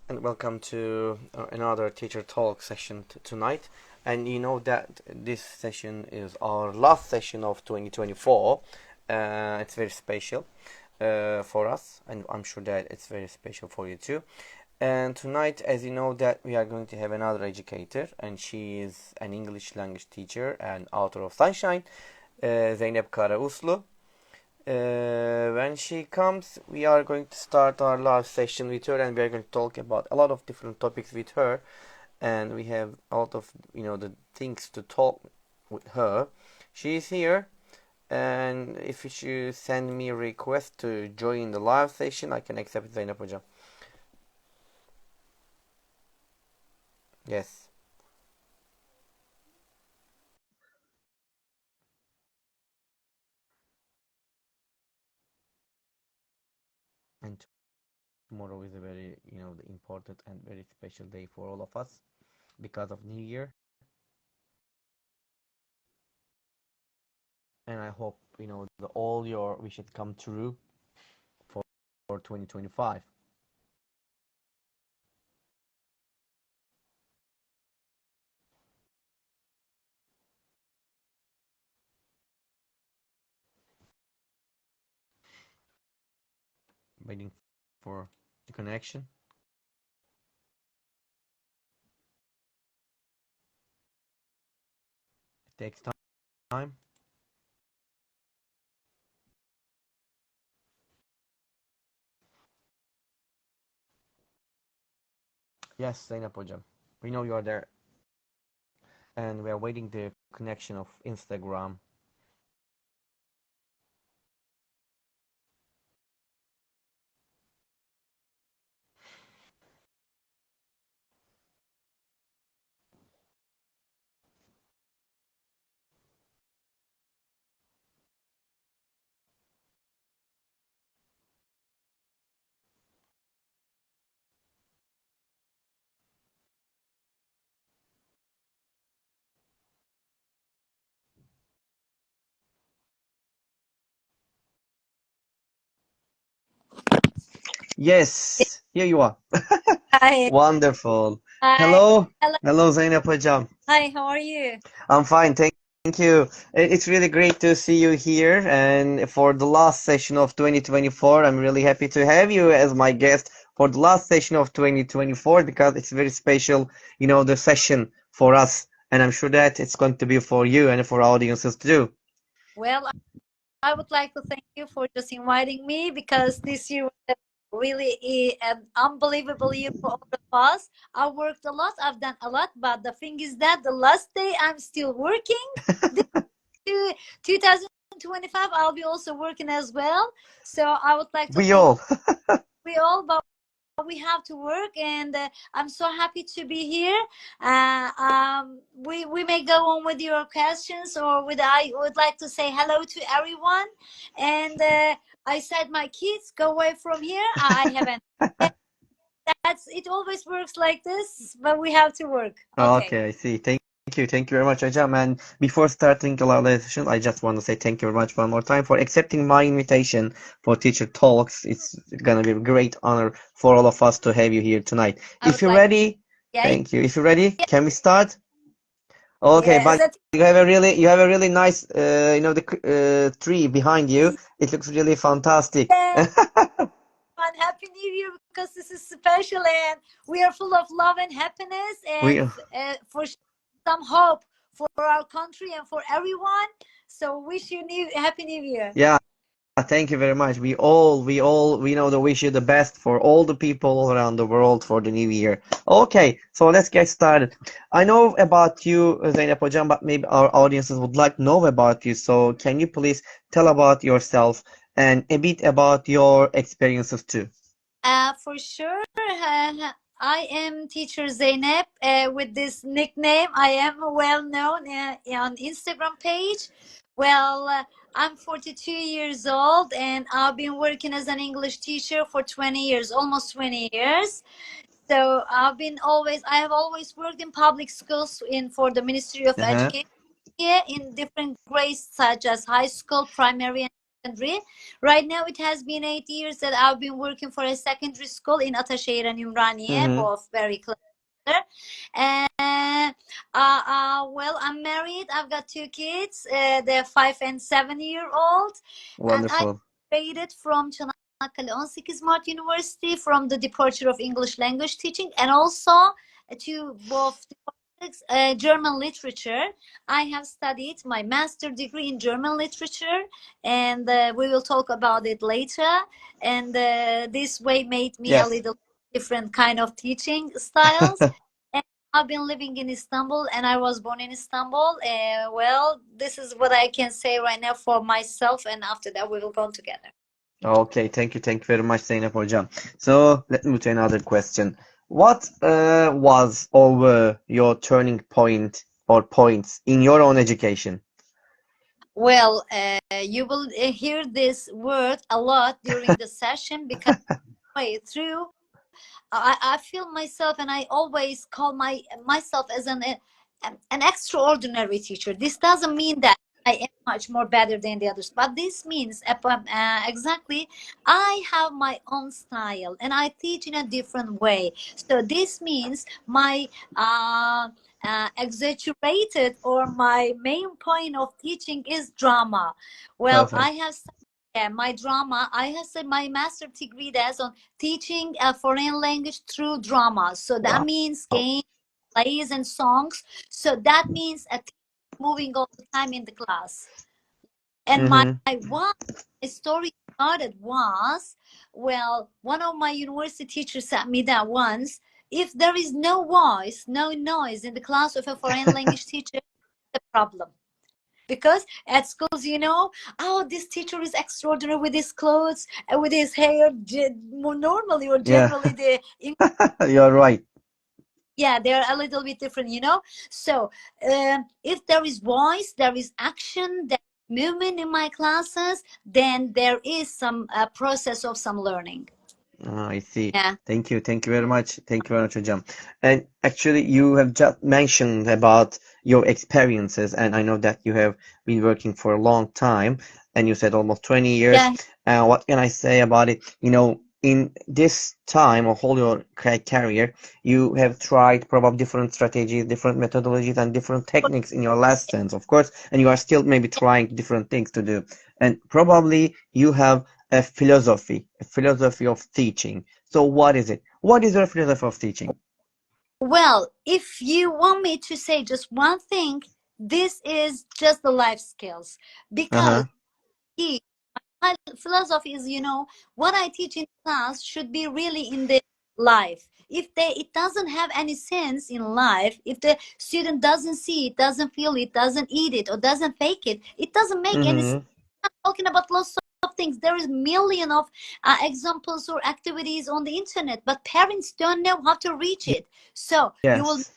and welcome to another teacher talk session tonight. And you know that this session is our last session of 2024. It's very special for us, and I'm sure that it's very special for you too. And tonight, as you know, that we are going to have another educator, and she is an English language teacher and author of Sunshine, Zeynep Kara Uslu. When she comes, we are going to start our last session with her, and we are going to talk about a lot of different topics with her. And we have a lot of the things to talk with her. She is here, and if you should send me a request to join the live session, I can accept it, Zeynep Hocam. Yes. And tomorrow is a very important and very special day for all of us because of New Year. And I hope all your wishes come true for 2025. Waiting for the connection. It takes time. Yes, Zeynep Hocam. We know you are there. And we are waiting the connection of Instagram. Yes, here you are. Hi. Wonderful. Hi. Hello. Hello. Hello, Zeynep Hocam. Hi, how are you? I'm fine, thank you. It's really great to see you here. And for the last session of 2024, I'm really happy to have you as my guest for the last session of 2024 because it's very special, the session for us. And I'm sure that it's going to be for you and for audiences too. Well, I would like to thank you for just inviting me because this year was really an unbelievable year for all of us. I worked a lot, I've done a lot, but the thing is that the last day I'm still working. This 2025, I'll be also working as well. So I would like to We thank all. we all, but we have to work, and I'm so happy to be here. We may go on with your questions, or with I would like to say hello to everyone. And I said, my kids, go away from here. I haven't. That's it. Always works like this, but we have to work. Okay. Okay, I see. Thank you. Thank you very much, Ajam. And before starting the live session, I just want to say thank you very much one more time for accepting my invitation for Teacher Talks. It's gonna be a great honor for all of us to have you here tonight. I If would you're like. ready, Yeah. thank you. If you're ready, can we start? Okay, Yeah. but you have a really nice the tree behind you. It looks really fantastic. Yeah. And happy new year, because this is special, and we are full of love and happiness, and We for some hope for our country and for everyone. So wish you happy new year. yeah. Thank you very much. We know that wish you the best for all the people all around the world for the new year. Okay, so let's get started. I know about you, Zeynep Hocam, but maybe our audiences would like to know about you. So can you please tell about yourself and a bit about your experiences too? For sure. I am teacher Zeynep. With this nickname, I am well known on Instagram page. Well, I'm 42 years old, and I've been working as an English teacher for 20 years, almost 20 years. So I have always worked in public schools in for the Ministry of Uh-huh. Education here in different grades such as high school, primary, and secondary. Right now, it has been 8 years that I've been working for a secondary school in Ataşehir and Ümraniye, Mm-hmm. both very close. And well, I'm married. I've got 2 kids. They're 5 and 7 year old, and I Wonderful. graduated from Çanakkale 18 Mart University from the departure of English language teaching, and also to both German literature. I have studied my master degree in German literature, and we will talk about it later. And this way made me a Yes. little different kind of teaching styles. And I've been living in Istanbul, and I was born in Istanbul. Well, this is what I can say right now for myself, and after that we will go together. Okay, thank you. Thank you very much, Zeynep Hocam. So let me move to another question. What was over your turning point or points in your own education? Well, you will hear this word a lot during the session because way through I feel myself, and I always call myself as an extraordinary teacher. This doesn't mean that I am much more better than the others, but this means exactly I have my own style and I teach in a different way. So this means my exaggerated or my main point of teaching is drama. Well, I Perfect. have my drama. I have said my master degree that's on teaching a foreign language through drama. So that Wow. means games, plays, and songs. So that means a moving all the time in the class. And my Mm-hmm. one story started was, well, one of my university teachers sat me down once. If there is no voice, no noise in the class of a foreign language teacher, the problem. Because at schools, oh, this teacher is extraordinary with his clothes and with his hair. More normally or Yeah, generally, you're right. yeah, they're a little bit different. So if there is voice, there is action, there is movement in my classes, then there is some process of some learning. I see. Yeah. Thank you. Thank you very much. Thank you very much, Hocam. And actually, you have just mentioned about your experiences, and I know that you have been working for a long time, and you said almost 20 years. Yeah. What can I say about it? In this time of whole your career, you have tried probably different strategies, different methodologies, and different techniques in your lessons, of course, and you are still maybe trying different things to do. And probably you have a philosophy of teaching. So what is it? What is your philosophy of teaching? Well, if you want me to say just one thing, this is just the life skills. Because Uh-huh. my philosophy is, what I teach in class should be really in the life. If it doesn't have any sense in life, if the student doesn't see it, doesn't feel it, doesn't eat it, or doesn't fake it, it doesn't make any sense. Mm-hmm. I'm talking about lots of things. There is million of examples or activities on the internet, but parents don't know how to reach it. So you will Yes.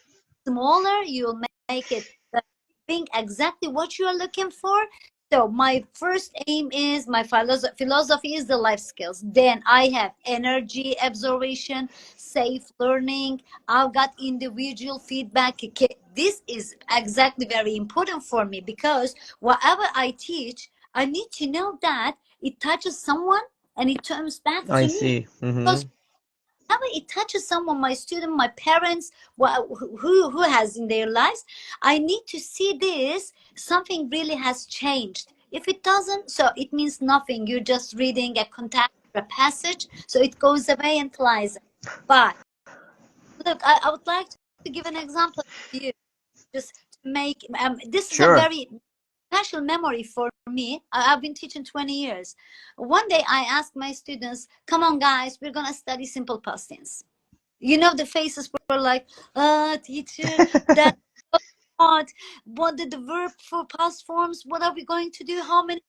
smaller, you'll make it being exactly what you are looking for. So my first aim is my philosophy is the life skills. Then I have energy absorption, safe learning. I've got individual feedback. This is exactly very important for me because whatever I teach, I need to know that it touches someone and it comes back I to me. see. Mm-hmm. Because whenever it touches someone, my student, my parents, who has in their lives, I need to see this, something really has changed. If it doesn't, so it means nothing. You're just reading a contact, a passage, so it goes away and flies. But look, I would like to give an example to you, just to make this is a Sure. very special memory for me. I've been teaching 20 years. One day I asked my students, come on guys, we're gonna study simple past tense. The faces were like, teacher, that's hard. What did the verb for past forms? What are we going to do? How many?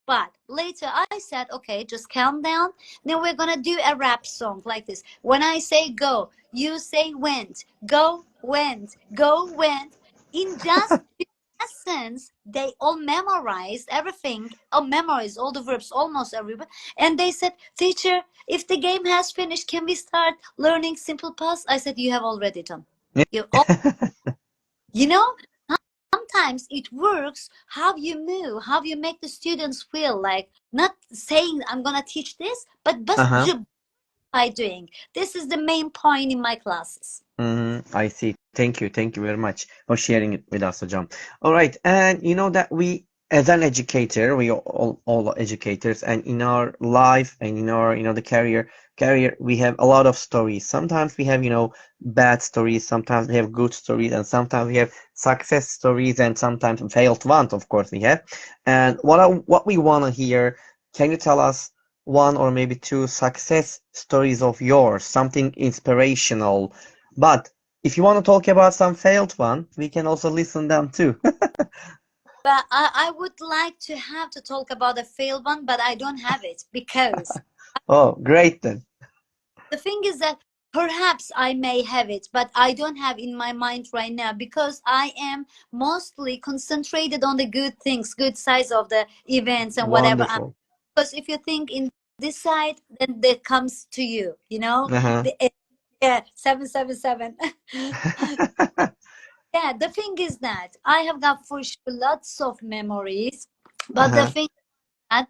But later I said, okay, just calm down. Then we're gonna do a rap song like this. When I say go, you say went. Go, went. Go, went. In just lessons, they all memorized everything, or memorized all the verbs, almost everybody. And they said, teacher, if the game has finished, can we start learning simple past? I said, you have already done. You all, you know, sometimes it works how you move, how you make the students feel, like not saying I'm gonna teach this, but Uh-huh. by doing. This is the main point in my classes. I see. Thank you. Thank you very much for sharing it with us, Hocam. All right. And you know that we, as an educator, we are all educators, and in our life and in our, the career, we have a lot of stories. Sometimes we have, bad stories, sometimes we have good stories, and sometimes we have success stories, and sometimes failed ones, of course, we have. And what we want to hear, can you tell us one or maybe two success stories of yours, something inspirational? But if you want to talk about some failed one, we can also listen them too. But I would like to have to talk about a failed one, but I don't have it because Oh, great then. the thing is that perhaps I may have it, but I don't have in my mind right now because I am mostly concentrated on the good things, good sides of the events and whatever. Wonderful. Because if you think in this side, then that comes to you, Uh-huh. the, yeah, 777. Yeah, the thing is that I have got for sure lots of memories, but the Uh-huh. thing that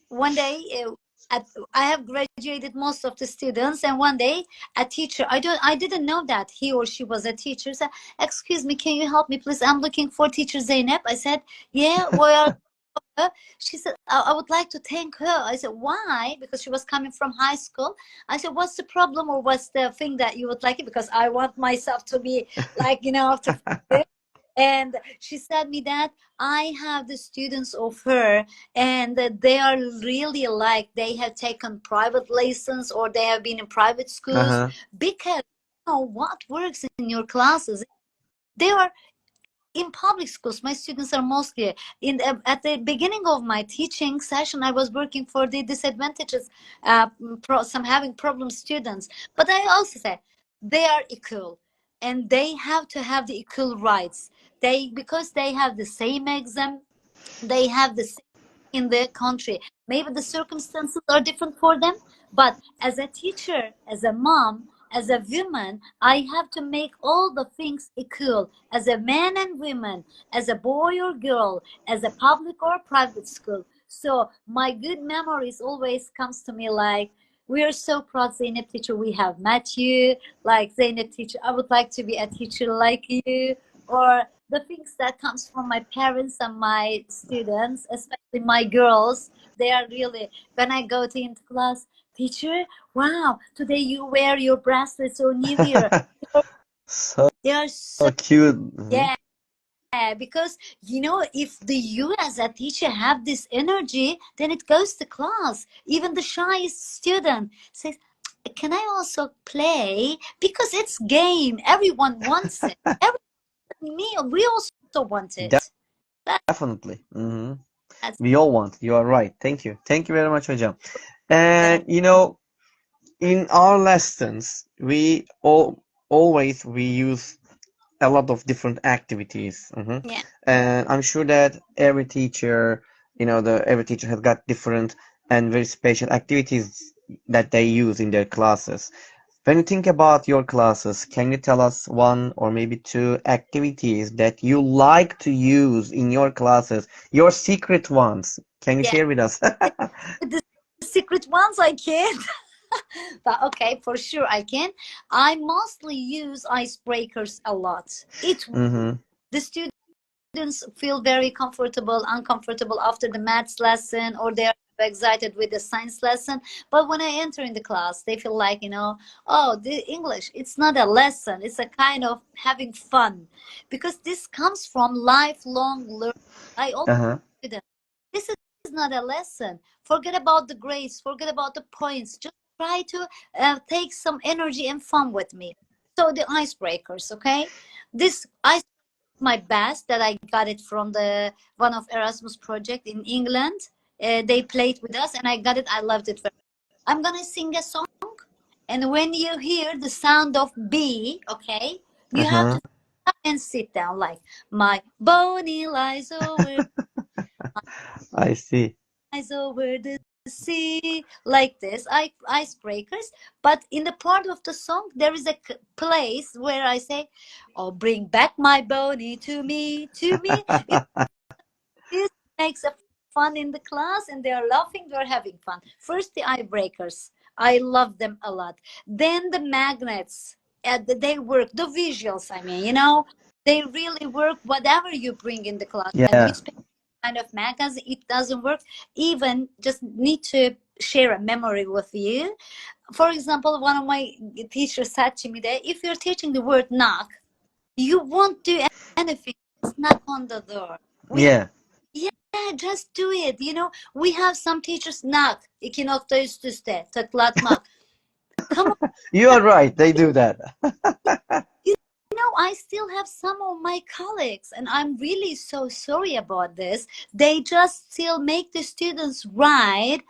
one day at, I have graduated most of the students, and one day a teacher, I didn't know that he or she was a teacher, said, "Excuse me, can you help me, please? I'm looking for teacher Zeynep." I said, "Yeah, well." She said, I would like to thank her. I said, why? Because she was coming from high school. I said, what's the problem, or what's the thing that you would like it? Because I want myself to be like, after. And she said me that I have the students of her, and that they are really like they have taken private lessons or they have been in private schools, Uh-huh. because what works in your classes, they are in public schools. My students are mostly at the beginning of my teaching session, I was working for the disadvantages, some having problem students, but I also say they are equal and they have to have the equal rights. Because they have the same exam, they have the same in their country. Maybe the circumstances are different for them, but as a teacher, as a mom, as a woman, I have to make all the things equal as a man and woman, as a boy or girl, as a public or private school. So my good memories always comes to me like, we are so proud, Zeynep teacher, we have met you. Like, Zeynep teacher, I would like to be a teacher like you. Or the things that comes from my parents and my students, especially my girls, they are really, when I go to into class, teacher, wow, today you wear your bracelet so new year. So They are so, cute. yeah, because if you as a teacher have this energy, then it goes to class. Even the shyest student says, can I also play? Because it's game. Everyone wants it. Me, we also want it. Definitely. That's We all want. You are right. Thank you. Thank you very much, Hocam. the And in our lessons, we use a lot of different activities. yeah. And I'm sure that every teacher has got different and very special activities that they use in their classes. When you think about your classes, can you tell us one or maybe two activities that you like to use in your classes, your secret ones? Can you Yeah, share with us? the secret ones I can. But okay, for sure I can. I mostly use icebreakers a lot. Mm-hmm. The students feel very comfortable, uncomfortable after the maths lesson, or they're excited with the science lesson. But when I enter in the class, they feel like, oh, the English, it's not a lesson, it's a kind of having fun. Because this comes from lifelong learning. I always Uh-huh. tell them, this is not a lesson. Forget about the grades, forget about the points. Just try to take some energy and fun with me. So the icebreakers, okay? This ice my best that I got it from the one of Erasmus project in England. They played with us and I got it. I loved it very much. I'm gonna sing a song, and when you hear the sound of B, okay, you have Uh-huh. to stop and sit down like, my bony lies over I see. the see, like this, icebreakers. But in the part of the song, there is a place where I say, "Oh, bring back my Bonnie to me, to me." This makes a fun in the class, and they are laughing, they're having fun. First, the eye breakers, I love them a lot. Then the magnets, they work. The visuals, I mean, they really work. Whatever you bring in the class and Yeah. which kind of magazine, it doesn't work. Even just need to share a memory with you. For example, one of my teachers said to me that if you're teaching the word knock, you won't do anything, just knock on the door. We Yeah. Yeah, just do it. We have some teachers knock. İki nokta üst üste tıklatmak. Come on. You are right. They do that. You I still have some of my colleagues, and I'm really so sorry about this. They just still make the students write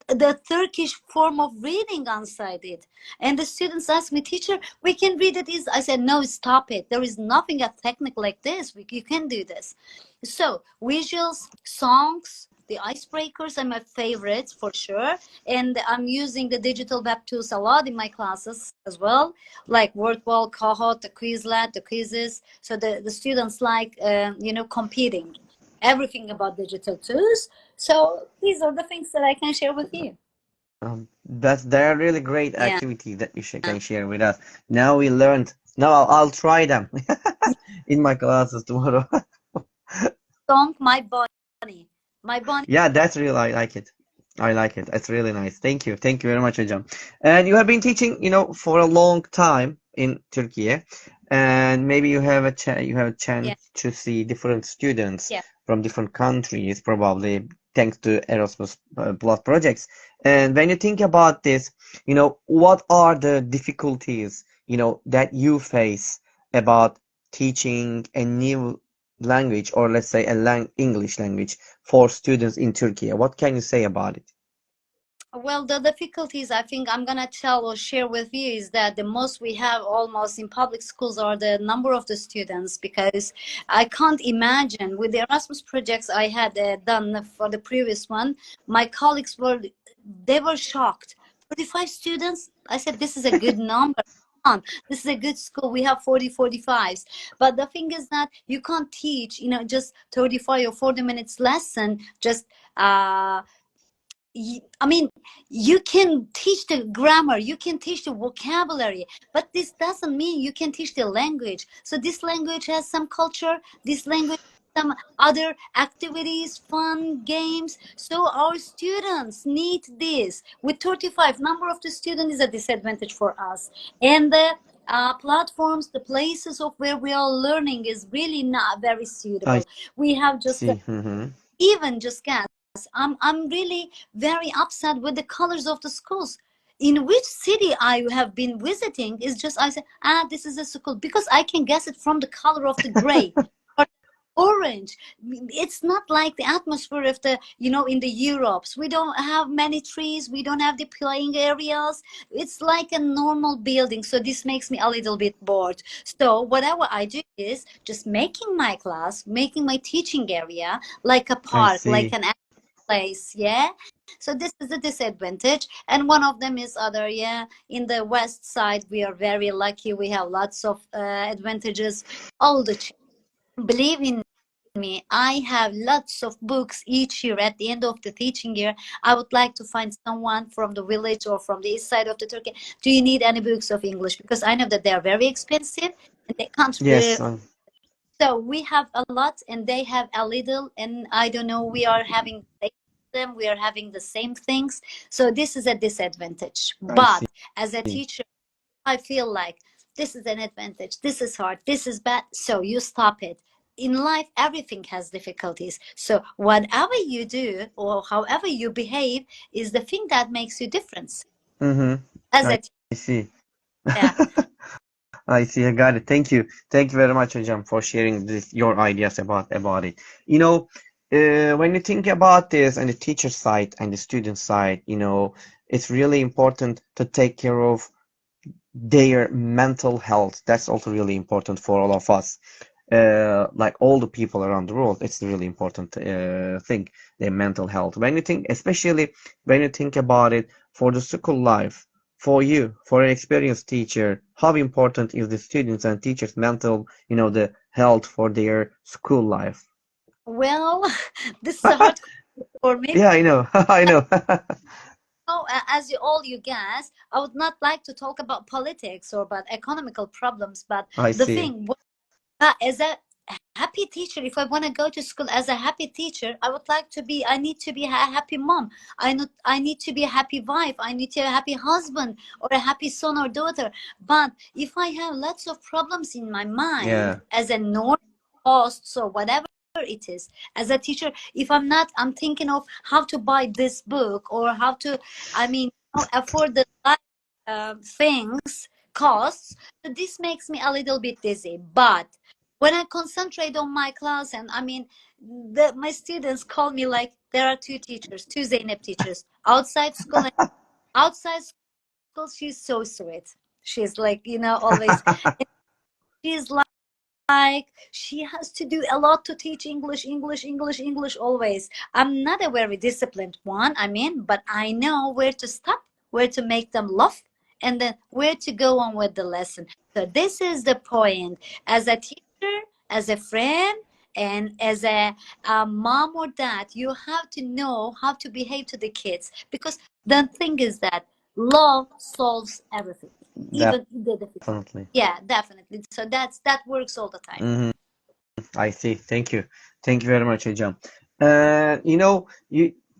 the Turkish form of reading inside it. And the students ask me, "Teacher, we can read it." I said, "No, stop it. There is nothing a technique like this. You can do this." So visuals, songs, the icebreakers are my favorites for sure. And I'm using the digital web tools a lot in my classes as well, like WordWall, Kahoot, the Quizlet, the quizzes. So the students like, competing everything about digital tools. So these are the things that I can share with you. They're really great Yeah. activities that you can share with us. Now we learned. Now I'll try them in my classes tomorrow. Song, My Bunny. My Bunny. Yeah, that's real. I like it. I like it. It's really nice. Thank you. Thank you very much, Hocam. And you have been teaching, for a long time in Turkey, and maybe you have a Yeah. chance to see different students Yeah. from different countries, probably thanks to Erasmus Plus projects. And when you think about this, what are the difficulties, that you face about teaching a new language, or let's say a English language for students in Turkey? What can you say about it? Well, the difficulties I think I'm gonna tell or share with you is that the most we have almost in public schools are the number of the students, because I can't imagine with the Erasmus projects I had done for the previous one, my colleagues they were shocked. 45 students. I said, this is a good number. This is a good school. We have 40, 45s. But the thing is that you can't teach, just 35 or 40 minutes lesson, just I mean, you can teach the grammar, you can teach the vocabulary, but this doesn't mean you can teach the language. So this language has some culture, this language has some other activities, fun, games. So our students need this. With 35, number of the students is a disadvantage for us. And the platforms, the places of where we are learning is really not very I suitable. We have just see. Hmm. even just gas. I'm really very upset with the colors of the schools. In which city I have been visiting is just I say, this is a school, because I can guess it from the color of the gray or orange. It's not like the atmosphere of the, in the Europes. We don't have many trees, we don't have the playing areas. It's like a normal building, so this makes me a little bit bored. So whatever I do is just making my class, making my teaching area like a I park, like see. an place. Yeah. So this is a disadvantage, and one of them is other. Yeah, in the west side we are very lucky, we have lots of advantages. All the believe in me, I have lots of books each year. At the end of the teaching year, I would like to find someone from the village or from the east side of the Turkey. Do you need any books of English? Because I know that they are very expensive and they can't. Yes. So we have a lot and they have a little, and I don't know, we are having them, we are having the same things. So this is a disadvantage. I But see. as a teacher, I feel like this is an advantage. This is hard. This is bad. So you stop it. In life, everything has difficulties. So whatever you do or however you behave is the thing that makes you difference Mm-hmm. as I a see. teacher. I see. I got it. Thank you. Thank you very much, Hocam, for sharing your ideas about it. When you think about this and the teacher side and the student side, it's really important to take care of their mental health. That's also really important for all of us. like all the people around the world, it's a really important thing, their mental health. When you think, especially when you think about it for the school life, for you, for an experienced teacher, how important is the students and teachers' mental, the health for their school life? Well, this is a hard question for me. Yeah, I know, I know. Oh, as you guess, I would not like to talk about politics or about economical problems, but I the see. thing, as a happy teacher, if I want to go to school as a happy teacher, I need to be a happy mom. I need to be a happy wife. I need to be a happy husband or a happy son or daughter. But if I have lots of problems in my mind Yeah, as a normal costs or whatever it is, as a teacher, if I'm thinking of how to buy this book or how to, afford the things, costs. So this makes me a little bit dizzy. But when I concentrate on my class, and my students call me like there are two teachers, two Zeynep teachers outside school, and outside school she's so sweet. She's like, always, she's like she has to do a lot to teach English always. I'm not a very disciplined one, but I know where to stop, where to make them laugh, and then where to go on with the lesson. So this is the point. As a teacher, as a friend, and as a mom or dad, you have to know how to behave to the kids, because the thing is that love solves everything, even the difficult. definitely. Yeah, definitely. So that works all the time. Hmm. I see. Thank you. Thank you very much, Ejam.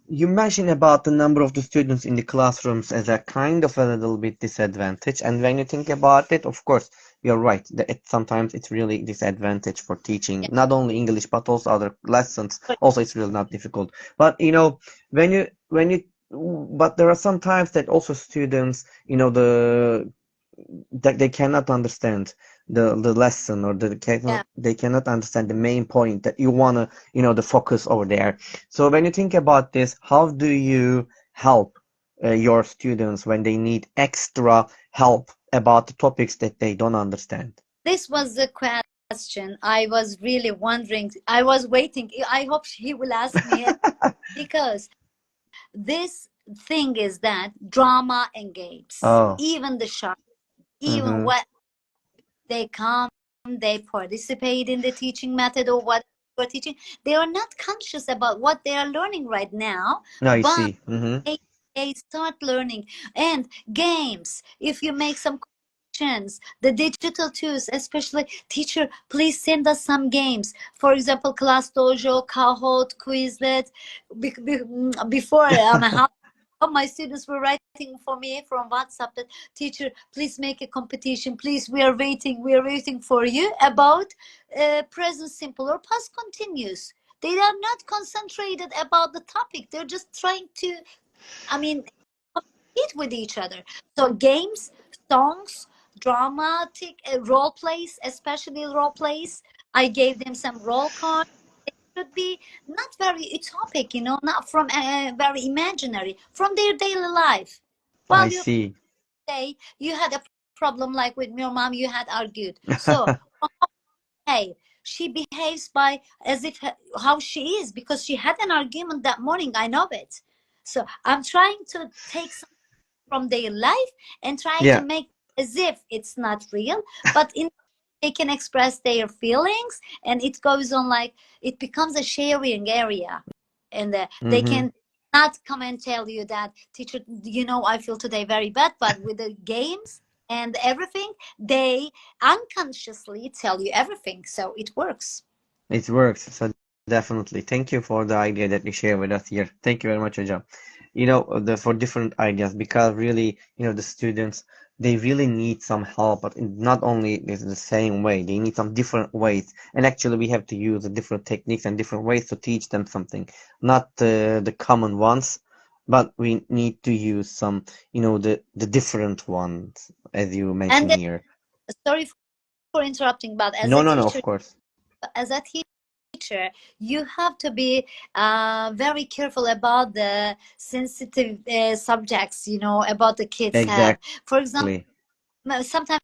You mentioned about the number of the students in the classrooms as a kind of a little bit disadvantage. And when you think about it, of course, you're right. Sometimes it's really disadvantage for teaching Yeah. not only English but also other lessons. But Also, it's really not difficult. But when you but there are some times that also students, that they cannot understand the lesson, or yeah, they cannot understand the main point that you wanna, the focus over there. So when you think about this, how do you help your students when they need extra help about the topics that they don't understand? this was the question I was really wondering. I was waiting. I hope he will ask me it, because this thing is that drama and games, Oh, even the shark, even mm-hmm. what they come, they participate in the teaching method or what we're teaching. They are not conscious about what they are learning right now, I but see. Mm-hmm. they start learning. And games, if you make some questions, the digital tools, especially teacher, please send us some games. For example, Class Dojo, Kahoot, Quizlet. Before how my students were writing for me from WhatsApp that, teacher, please make a competition. Please, we are waiting for you about present simple or past continuous. They are not concentrated about the topic. They're just trying to, I mean, compete with each other. So games, songs, dramatic role plays, especially role plays. I gave them some role cards. It should be not very utopic, not from very imaginary, from their daily life. I While you see. say you had a problem like with your mom, you had argued. So hey, she behaves by as if how she is because she had an argument that morning. I know it. So I'm trying to take from their life and try to Yeah. make as if it's not real, but they can express their feelings, and it goes on like it becomes a sharing area, and they Mm-hmm. can not come and tell you that, teacher, I feel today very bad, but with the games and everything, they unconsciously tell you everything, so it works. It works. So definitely. Thank you for the idea that you share with us here. Thank you very much, Ajam. For different ideas, because really, the students, they really need some help, but not only is the same way, they need some different ways. And actually, we have to use the different techniques and different ways to teach them something, not the common ones, but we need to use some, the different ones, as you And mentioned here. sorry for interrupting, but No, no, no, of course. as a teacher, you have to be very careful about the sensitive subjects, about the kids have. For example, Exactly. sometimes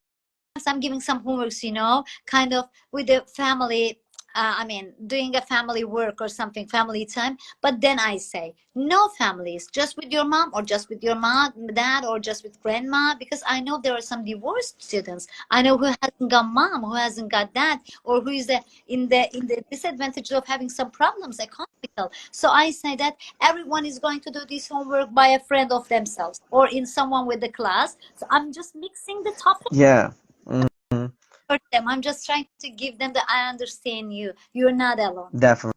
I'm giving some homeworks, kind of with the family. I mean, doing a family work or something, family time. But then I say, no families, just with your mom or just with your mom, dad, or just with grandma, because I know there are some divorced students. I know who hasn't got mom, who hasn't got dad, or who is in the disadvantage of having some problems economical. So I say that everyone is going to do this homework by a friend of themselves or in someone with the class. So I'm just mixing the topic Yeah. Hmm. for them. I'm just trying to give them the I understand you. You're not alone. Definitely.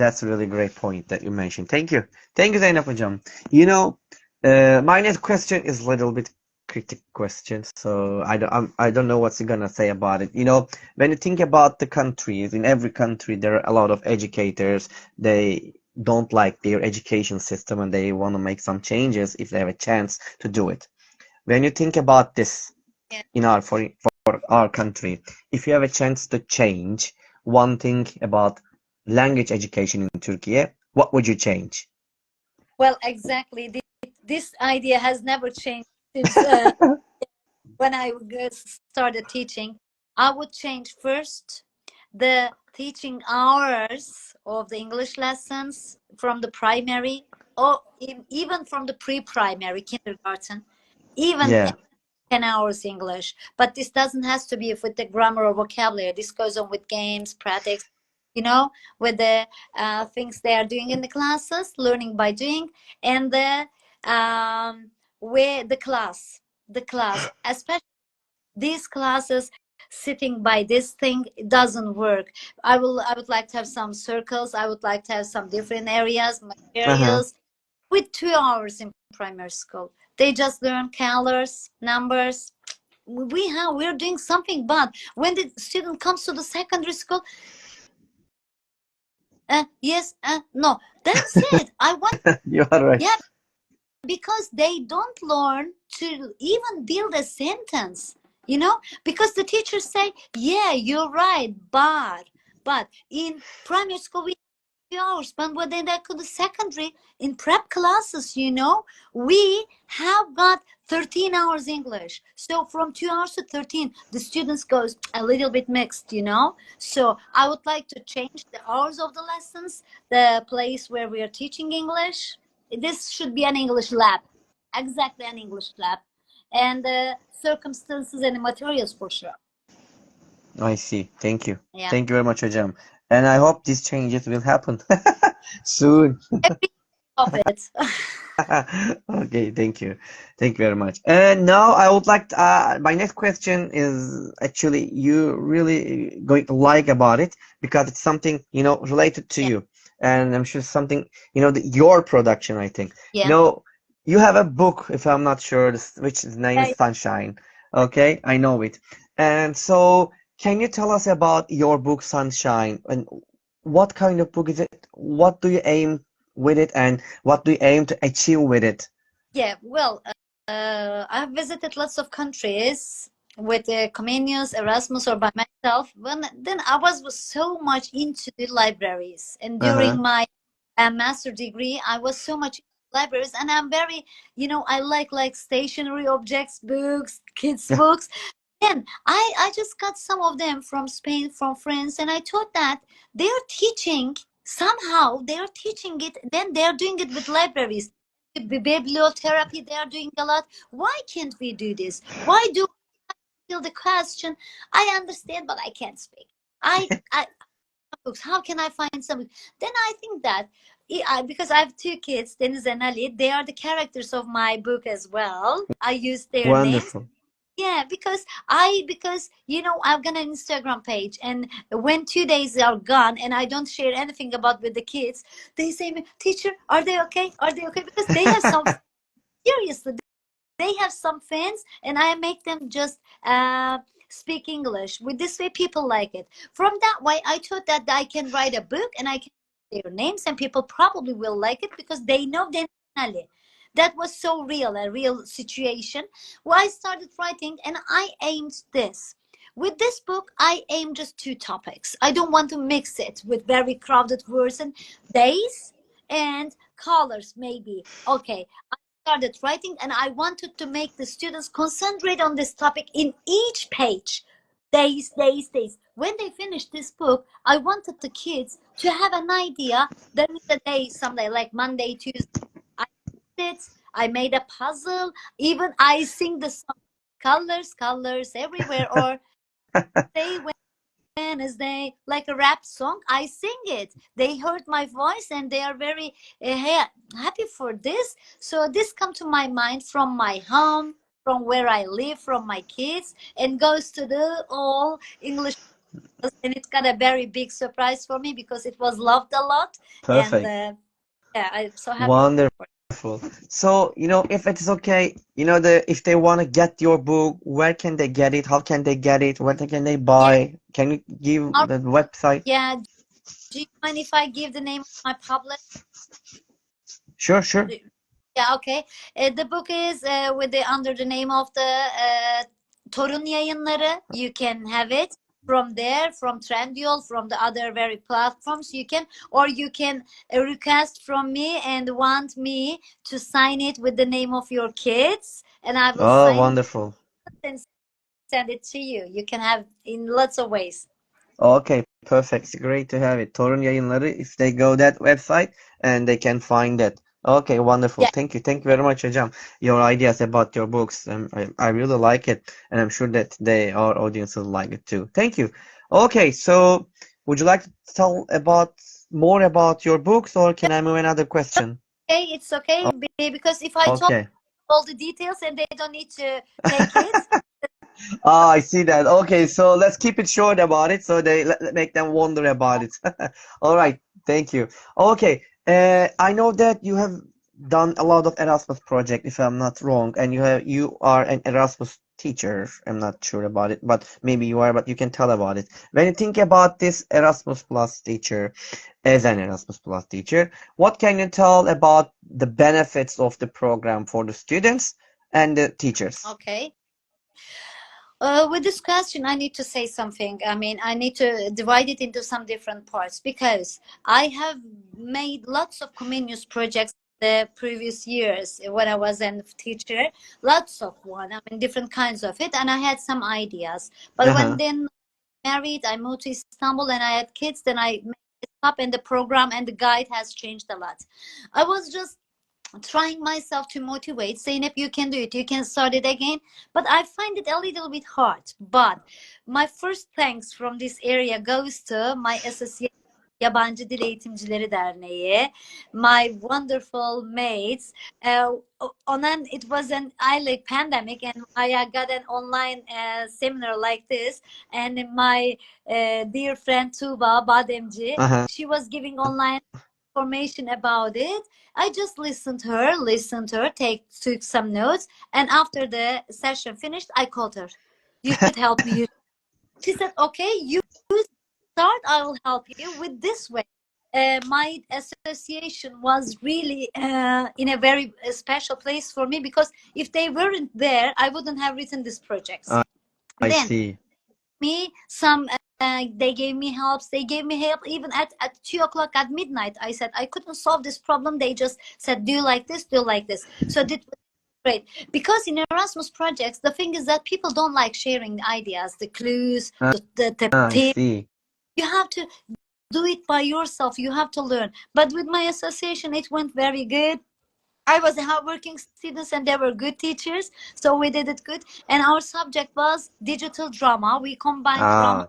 That's a really great point that you mentioned. Thank you. Thank you, Zeynep Hocam. You know, my next question is a little bit critic question, so I don't know what you're gonna say about it. You know, when you think about the countries, in every country there are a lot of educators. They don't like their education system and they want to make some changes if they have a chance to do it. When you think about this Yeah. in for our country, if you have a chance to change one thing about language education in Turkey, what would you change? Well, exactly. This idea has never changed since when I started teaching. I would change first the teaching hours of the English lessons from the primary or even from the pre-primary kindergarten, even Yeah. 10 hours English. But this doesn't has to be with the grammar or vocabulary. This goes on with games, practice, with the things they are doing in the classes, learning by doing, and where the class, especially these classes, sitting by this thing, it doesn't work. I would like to have some circles. I would like to have some different areas, Uh-huh. materials with 2 hours in primary school. They just learn colors, numbers. We're doing something bad when the student comes to the secondary school. Yes, no, that's it. I want. You are right. Yeah, because they don't learn to even build a sentence, because the teachers say, yeah, you're right, but in primary school we have 2 hours, but when they go to secondary in prep classes, we have got 13 hours English. So from 2 hours to 13, the students goes a little bit mixed. So I would like to change the hours of the lessons, the place where we are teaching English. This should be an English lab, exactly, an English lab, and the circumstances and the materials for sure. I see. Thank you. Yeah, Thank you very much, Hocam. And I hope these changes will happen soon. every of it. Okay, thank you. Thank you very much. And now I would like to, my next question is actually you really going to like about it because it's something, related to Yeah, you. And I'm sure something, your production, I think. You yeah, know, you have a book, if I'm not sure, which name is yeah. Sunshine. Okay, I know it. And so, can you tell us about your book, Sunshine, and what kind of book is it? What do you aim with it, and what do you aim to achieve with it? Yeah, well, I've visited lots of countries with Comenius, Erasmus, or by myself. Then I was so much into the libraries, and Uh-huh. during my master degree, I was so much into libraries, and I'm very, I like stationery objects, books, kids' books. And I just got some of them from Spain, from France, and I thought that they're teaching somehow they're teaching it. Then they're doing it with libraries, bibliotherapy. They are doing a lot. Why can't we do this? Why do still the question? I understand, but I can't speak. I books. How can I find some? Then I think that because I have two kids, Deniz and Ali, they are the characters of my book as well. I use their names. Wonderful. Yeah, because I've got an Instagram page, and when 2 days are gone and I don't share anything about with the kids, they say, me, teacher, are they okay? Are they okay? Because they have some seriously, they have some fans, and I make them just speak English. With this way, people like it. From that way, I thought that I can write a book and I can use their names, and people probably will like it because they know them. That was so real, a real situation. Well, I started writing, and I aimed this. With this book, I aim just two topics. I don't want to mix it with very crowded words and days and colors, maybe. Okay, started writing, and I wanted to make the students concentrate on this topic in each page. Days. When they finished this book, I wanted the kids to have an idea. There is a day, someday, like Monday, Tuesday. I did it. I made a puzzle. Even I sing the song, colors everywhere. Or say Wednesday, like a rap song, I sing it. They heard my voice and they are very happy for this. So this come to my mind from my home, from where I live, from my kids, and goes to the all English. And it got a very big surprise for me because it was loved a lot. And Perfect. yeah, I'm so happy Wonderful. for it. So, if it's okay, if they want to get your book, where can they get it? How can they get it? Where can they Yeah, buy? Can you give our, the website? yeah. Do you mind if I give the name of my publisher? Sure, sure. Yeah, okay. The book is under the name of the Torun Yayınları. You can have it from there, from Trendyol, from the other very platforms. You can, or you can request from me and want me to sign it with the name of your kids, and I will Oh, sign wonderful. it and send it to you. You can have in lots of ways. Okay, perfect. It's great to have it. Torun Yayınları, if they go that website and they can find it. Okay, wonderful. Yeah, Thank you. Thank you very much, Hocam. Your ideas about your books, I really like it, and I'm sure that our audience will like it too. Thank you. Okay, so would you like to tell more about your books, or can I move another question? okay, it's okay because if I talk Okay. all the details and they don't need to take it. Ah, I see that. Okay, so let's keep it short about it, so they make them wonder about it. All right, thank you. Okay, I know that you have done a lot of Erasmus project, if I'm not wrong, and you are an Erasmus teacher. I'm not sure about it, but maybe you are, but you can tell about it. When you think about this Erasmus Plus teacher, as an Erasmus Plus teacher, what can you tell about the benefits of the program for the students and the teachers? Okay. With this question, I need to say something. I mean, I need to divide it into some different parts because I have made lots of comenius projects the previous years when I was a teacher. Lots of one. I mean, different kinds of it, and I had some ideas. But when Uh-huh. then married, I moved to Istanbul, and I had kids. Then I made it up, and the program and the guide has changed a lot. I was just trying myself to motivate, saying if you can do it, you can start it again. But I find it a little bit hard. But my first thanks from this area goes to my association, Yabancı Dil Eğitimcileri Derneği, my wonderful mates. It was an like pandemic, and I got an online seminar like this, and my dear friend Tuba Bademci, Uh-huh. she was giving online information about it. I just listened to her, took some notes, and after the session finished, I called her. You should help me. She said, "Okay, you start. I will help you with this way." My association was really in a very special place for me because if they weren't there, I wouldn't have written these projects. I Then see. me some they gave me helps, they gave me help even at 2 o'clock at midnight. I said I couldn't solve this problem, they just said do like this, do like this. So this was great because in Erasmus projects the thing is that people don't like sharing the ideas, the clues, the I tips. see. You have to do it by yourself, you have to learn. But with my association it went very good. I was a hardworking students and they were good teachers, so we did it good. And our subject was digital drama. We combined drama Ah,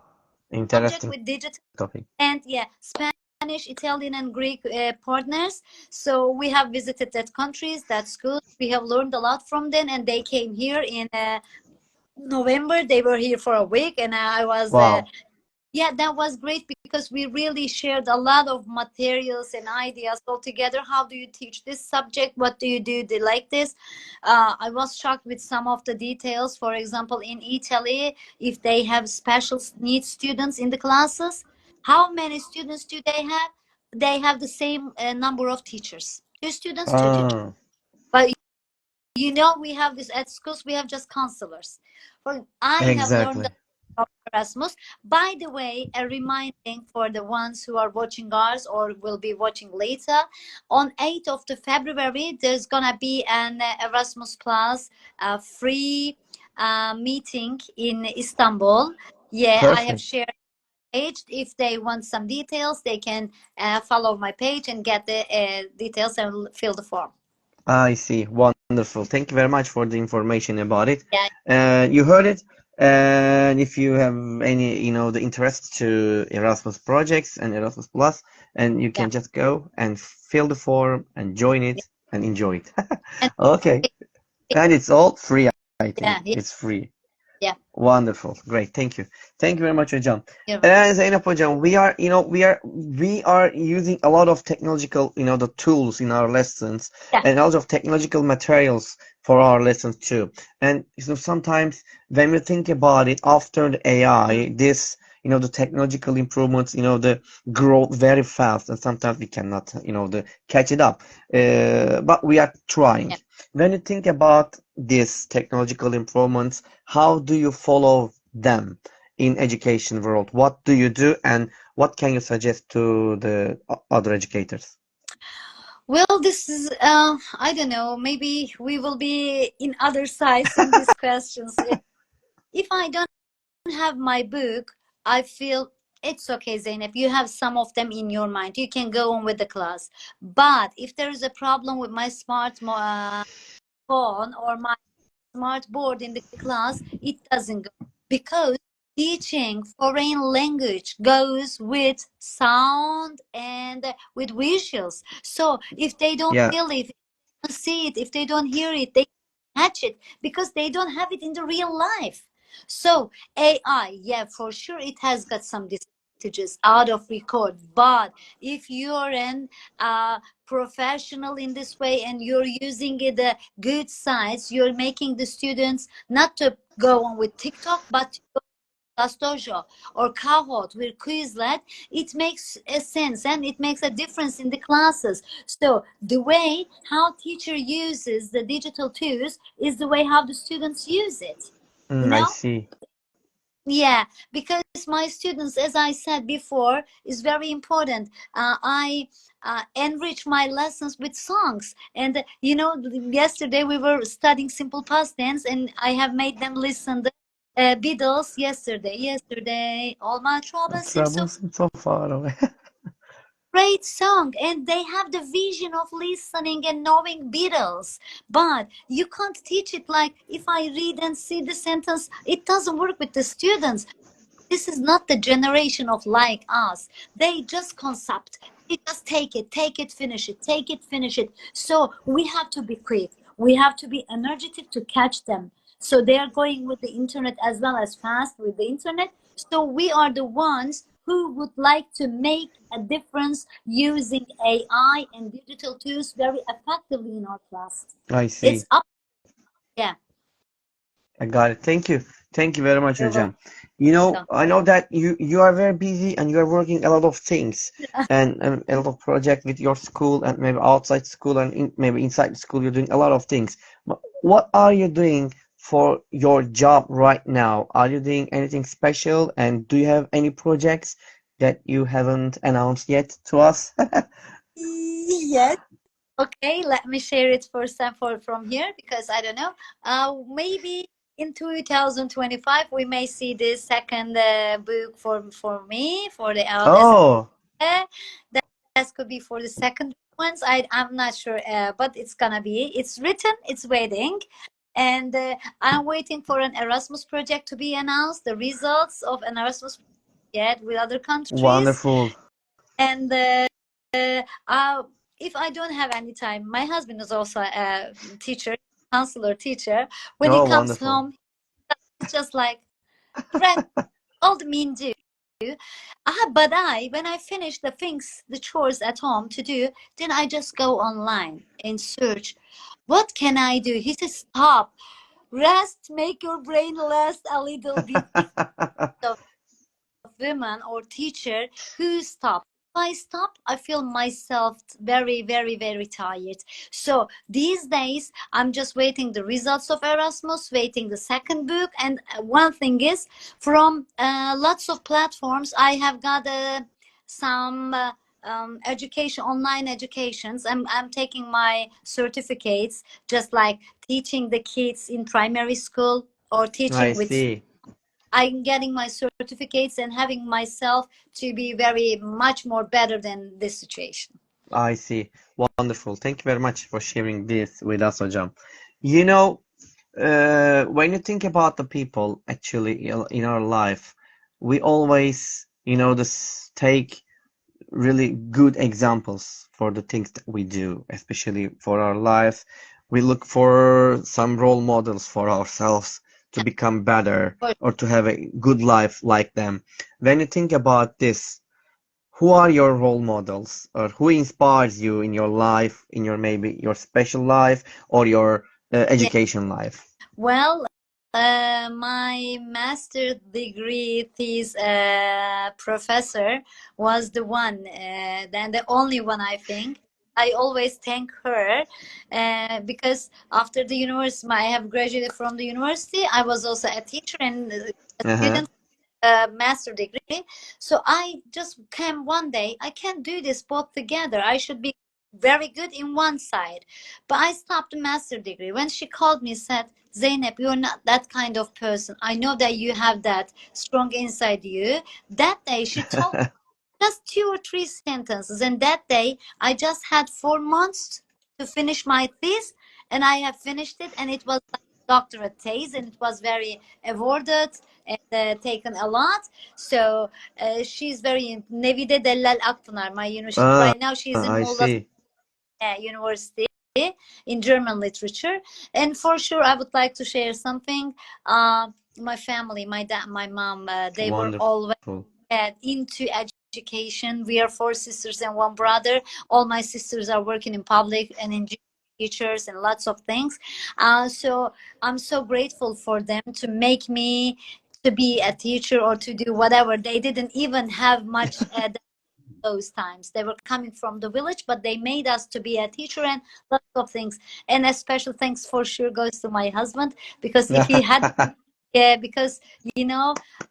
subject interesting with digital topic. and yeah, Spanish, Italian, and Greek partners. So we have visited that countries, that schools. We have learned a lot from them, and they came here in November. They were here for a week, and I was Wow. yeah, that was great because we really shared a lot of materials and ideas all together. How do you teach this subject? What do you do? They like this. I was shocked with some of the details. For example, in Italy, if they have special needs students in the classes, how many students do they have? They have the same number of teachers. Two students, two teachers. Ah, But we have this at schools. We have just counselors. I have learned exactly. from Erasmus. By the way, a reminding for the ones who are watching ours or will be watching later, on 8th of the February, there's gonna be an Erasmus Plus free meeting in Istanbul. Yeah, I have Perfect. shared page. If they want some details, they can follow my page and get the details and fill the form. I see. Wonderful. Thank you very much for the information about it. Yeah, You heard it. And if you have any, the interest to Erasmus projects and Erasmus Plus, and you yeah, can just go and fill the form and join yeah. it and enjoy it. And Okay. And it's all free, I think. yeah, yeah, It's free. yeah. Wonderful. Great. Thank you. Thank you very much, Hocam. Yeah, Zeynep Hocam, we are using a lot of technological, the tools in our lessons yeah, and a lot of technological materials for our lessons too. And sometimes when we think about it, after the AI, the technological improvements, the grow very fast, and sometimes we cannot, catch it up. But we are trying. yeah. When you think about these technological improvements, how do you follow them in education world? What do you do, and what can you suggest to the other educators? Well, this is I don't know. Maybe we will be in other sides in these questions. If I don't have my book, I feel it's okay, Zeynep. You have some of them in your mind. You can go on with the class. But if there is a problem with my phone or my smart board in the class, it doesn't go, because teaching foreign language goes with sound and with visuals. So if they don't Yeah, feel it, if they don't see it, if they don't hear it, they catch it because they don't have it in the real life. So AI, yeah, for sure, it has got some disadvantages out of record. But if you're an professional in this way and you're using it good sides, you're making the students not to go on with TikTok, but to go with Dojo or Kahoot with Quizlet. It makes a sense and it makes a difference in the classes. So the way how teacher uses the digital tools is the way how the students use it. You I know? see. Yeah, because my students, as I said before, is very important. I enrich my lessons with songs, and yesterday we were studying simple past tense, and I have made them listen the Beatles. Yesterday, all my troubles seem so Troubles seem so far away. great song, and they have the vision of listening and knowing Beatles. But you can't teach it like if I read and see the sentence. It doesn't work with the students. This is not the generation of like us. They just concept. They just take it, finish it, take it, finish it. So we have to be quick. We have to be energetic to catch them. So they are going with the internet as well as fast with the internet. So we are the ones who would like to make a difference using AI and digital tools very effectively in our class. I It's see. up. Yeah, I got it. Thank you. Thank you very much, you're Hocam. welcome. I know that you are very busy and you are working a lot of things and a lot of projects with your school and maybe outside school and maybe inside school you're doing a lot of things. But what are you doing for your job right now? Are you doing anything special, and do you have any projects that you haven't announced yet to us? Yes. Okay, let me share it for sample from here because I don't know. Maybe in 2025 we may see the second book for me for the as Oh, that that could be for the second ones. I'm not sure, but it's gonna be. It's written. It's waiting, and I'm waiting for an Erasmus project to be announced. The results of an Erasmus project with other countries, wonderful. and uh, if I don't have any time, my husband is also a teacher, counselor teacher. When he Oh, comes wonderful. home, it's just like rest, all the mean do. But when I finish the things, the chores at home to do, then I just go online and search. What can I do? He says, stop, rest, make your brain last a little bit. If of women or teacher who stop. If I stop, I feel myself very, very, very tired. So these days I'm just waiting the results of Erasmus, waiting the second book. And one thing is, from lots of platforms I have got some education, online educations. I'm taking my certificates, just like teaching the kids in primary school or I teaching with. see. I'm getting my certificates and having myself to be very much more better than this situation. I see. Wonderful. Thank you very much for sharing this with us, hocam. You know, when you think about the people actually in our life, we always, this take really good examples for the things that we do, especially for our lives. We look for some role models for ourselves to become better For or to have a good life like them. When you think about this, who are your role models or who inspires you in your life, in your maybe your special life or your yeah. education life? Well, my master degree thesis professor was the one, then the only one, I think. I always thank her because after the university, I have graduated from the university. I was also a teacher and a Uh-huh. student, master degree. So I just came one day, I can't do this both together. I should be very good in one side. But I stopped the master degree. When she called me, said, Zeynep, you're not that kind of person. I know that you have that strong inside you. That day she told just 2 or 3 sentences. And that day I just had 4 months to finish my thesis, and I have finished it, and it was like doctorate thesis, and it was very awarded and taken a lot. So she's very Nevide Dellal Akpınar, my university. Ah, Right now she's in I Muğla see. University in German literature. And for sure, I would like to share something. My family, my dad, my mom, they were always Wonderful. into education. We are 4 sisters and 1 brother. All my sisters are working in public and in teachers and lots of things. So I'm so grateful for them to make me to be a teacher or to do whatever. They didn't even have much those times. They were coming from the village, but they made us to be a teacher and lots of things. And a special thanks for sure goes to my husband, because if he had, yeah, because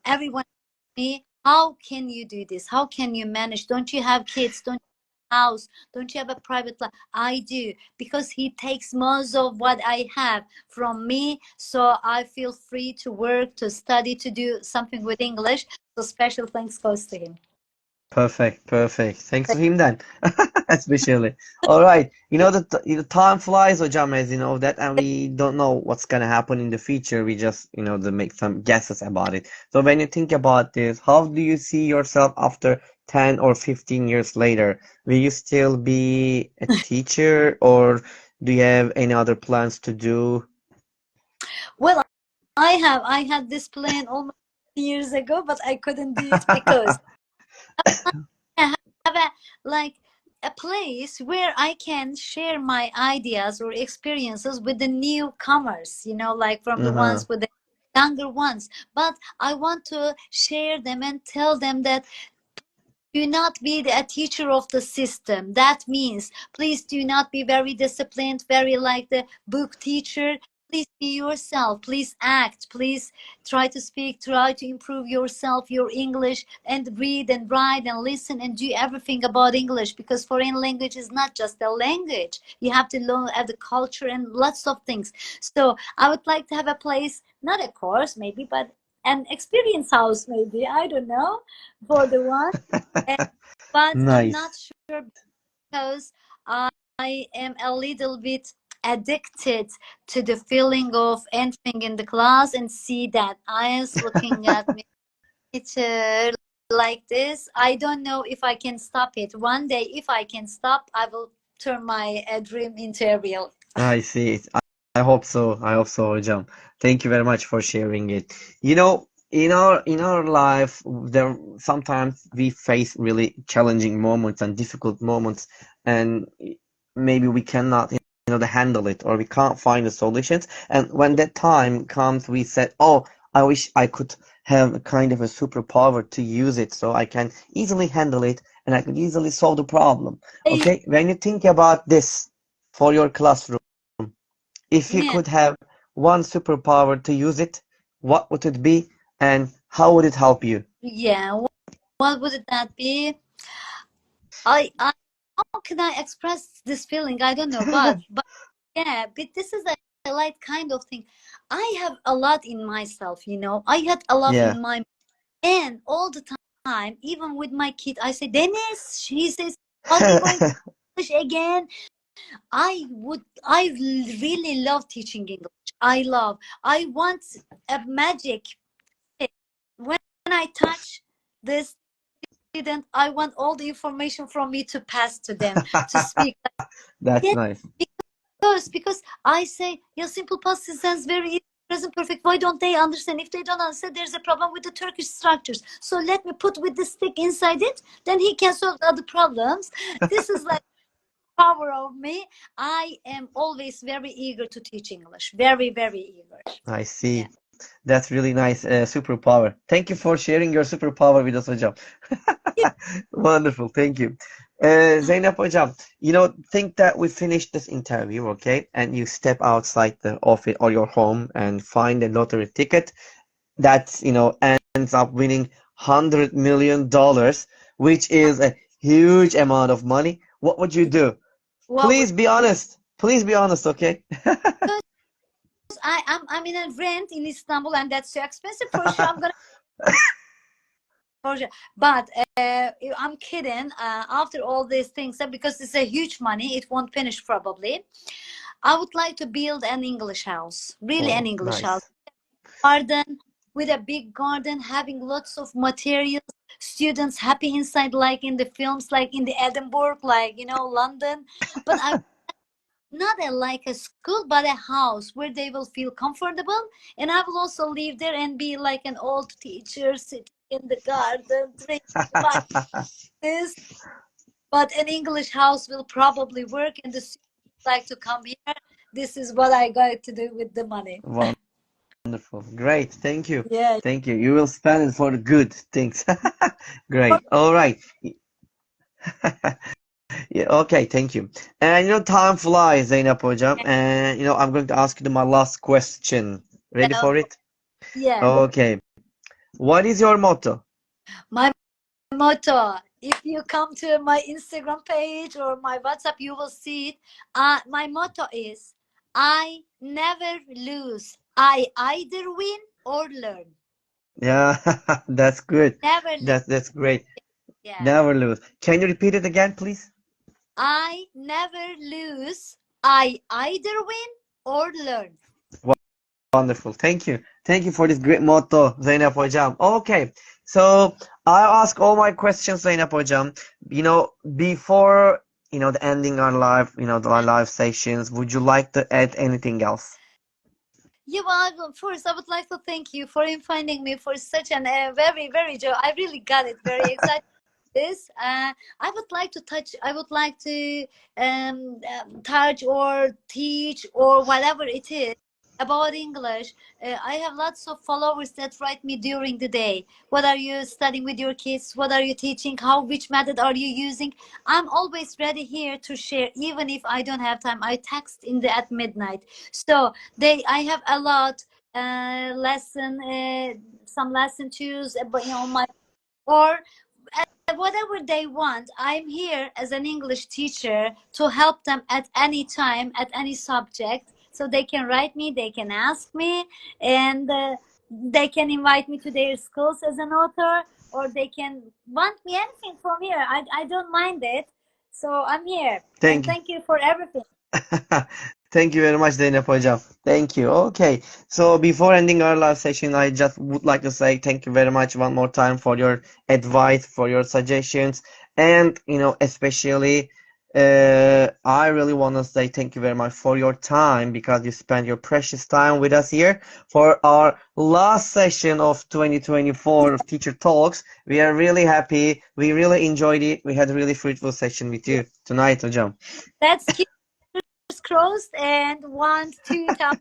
everyone asked me, how can you do this? How can you manage? Don't you have kids? Don't you have a house? Don't you have a private life? I do, because he takes most of what I have from me. So I feel free to work, to study, to do something with English. So special thanks goes to him. Perfect, perfect. Thanks to him then, especially. All right. The time flies, hocam, as you know that, and we don't know what's gonna happen in the future. We just, to make some guesses about it. So when you think about this, how do you see yourself after 10 or 15 years later? Will you still be a teacher, or do you have any other plans to do? Well, I had this plan almost years ago, but I couldn't do it because I have like a place where I can share my ideas or experiences with the newcomers, like from the Uh-huh. ones with the younger ones. But I want to share them and tell them that do not be a teacher of the system. That means please do not be very disciplined, very like the book teacher. Please be yourself. Please act. Please try to speak. Try to improve yourself, your English, and read and write and listen and do everything about English, because foreign language is not just a language. You have to learn the culture and lots of things. So I would like to have a place, not a course maybe, but an experience house maybe. I don't know for the one. And, but I'm not Nice. sure because I am a little bit addicted to the feeling of entering in the class and see that eyes looking at me, teacher, like this. I don't know if I can stop it. One day, if I can stop, I will turn my dream into a real. I see. I hope so. I hope so, Hocam. Thank you very much for sharing it. In our life, there sometimes we face really challenging moments and difficult moments, and maybe we cannot, handle it, or we can't find the solutions. And when that time comes, we said, "Oh, I wish I could have a kind of a superpower to use it so I can easily handle it and I can easily solve the problem. Okay, when you think about this for your classroom, if you Yeah, could have one superpower to use it, what would it be and how would it help you? yeah. What would that be? I how can I express this feeling? I don't know, but yeah, but this is a light kind of thing. I have a lot in myself, you know. I had a lot Yeah. in my and all the time, even with my kid, I say, Dennis, she says, are we going to English again? I really love teaching English. I want a magic. When I touch this student, I want all the information from me to pass to them, to speak. That's Yes, nice. because I say, your simple past tense very easy, present perfect. Why don't they understand? If they don't understand, there's a problem with the Turkish structures. So let me put with the stick inside it, then he can solve the other problems. This is like power of me. I am always very eager to teach English. Very, very eager. I Yeah. see. That's really nice superpower. Thank you for sharing your superpower with us hocam. Wonderful. Thank you. Zeynep hocam, think that we finished this interview, okay? And you step outside the office or your home and find a lottery ticket that, ends up winning $100 million, which is a huge amount of money. What would you do? What would Please be honest. Please be honest, okay? I'm in a rent in Istanbul and that's so expensive for sure. I'm gonna for sure. But I'm kidding. After all these things, because it's a huge money, it won't finish probably. I would like to build an English house, really an Oh, English house, nice. garden with a big garden, having lots of materials, students happy inside, like in the films, like in the Edinburgh, like London. But I not like a school, but a house where they will feel comfortable, and I will also live there and be like an old teacher sitting in the garden, drinking like this. But an English house will probably work, and the students like to come here. This is what I got to do with the money. Wonderful. Great. Thank you. Yeah. Thank you. You will spend it for the good things. Great. All right. Yeah, okay, thank you. And time flies, Zeynep hocam. And I'm going to ask you my last question. Ready Yeah. for it? Yeah. Okay. What is your motto? My motto. If you come to my Instagram page or my WhatsApp, you will see it. My motto is I never lose. I either win or learn. Yeah, that's good. Never lose. That's great. Yeah. Never lose. Can you repeat it again, please? I never lose. I either win or learn. Wonderful. Thank you. Thank you for this great motto, Zeynep hocam. Okay. So I'll ask all my questions, Zeynep hocam. Before, the ending our live, the live sessions, would you like to add anything else? Yeah, well, first I would like to thank you for inviting me for such an very, very joy. I really got it very excited. This I would like to touch. I would like to touch or teach or whatever it is about English. I have lots of followers that write me during the day. What are you studying with your kids? What are you teaching? Which method are you using? I'm always ready here to share, even if I don't have time. I text at midnight. So I have a lot some lesson twos, but my or whatever they want. I'm here as an English teacher to help them at any time, at any subject. So they can write me, they can ask me, and they can invite me to their schools as an author, or they can want me anything from here. I don't mind it. So I'm here, and Thank you. thank you for everything. Thank you very much, Zeynep hocam. Thank you. Okay. So before ending our live session, I just would like to say thank you very much one more time for your advice, for your suggestions, and especially I really want to say thank you very much for your time because you spent your precious time with us here for our last session of 2024 of Teacher Talks. We are really happy. We really enjoyed it. We had a really fruitful session with Yeah. you tonight, hocam. Let's keep crossed and 1, 2 times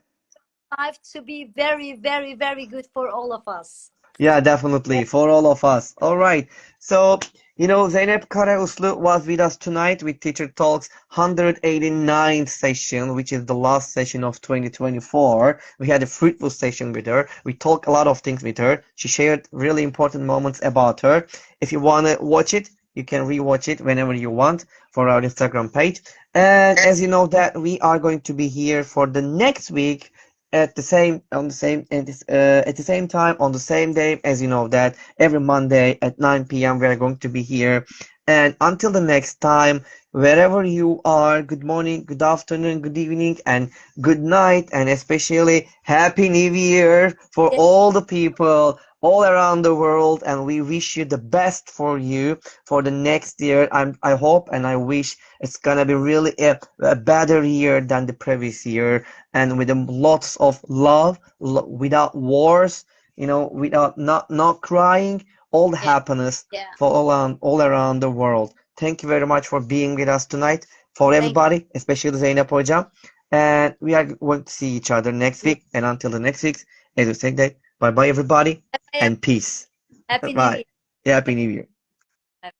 life to be very, very, very good for all of us. Yeah, definitely, for all of us. All right. So, Zeynep Kara Uslu was with us tonight with Teacher Talks 189th session, which is the last session of 2024. We had a fruitful session with her. We talked a lot of things with her. She shared really important moments about her. If you want to watch it, you can rewatch it whenever you want for our Instagram page. And as you know that we are going to be here for the next week at the same time on the same day. As you know that every Monday at 9 p.m. we are going to be here. And until the next time, wherever you are, good morning, good afternoon, good evening, and good night, and especially Happy New Year for Yes, all the people all around the world. And we wish you the best for you for the next year. I hope and I wish it's gonna be really a better year than the previous year, and with lots of love, without wars, without not crying, all the yeah, happiness yeah. for all around the world. Thank you very much for being with us tonight, for Thank everybody, especially Zeynep Hocam. And we are going to see each other next you. week. And until the next week, as we say that, bye bye everybody, Bye-bye. and peace. Happy New Bye. Year. Happy New Year.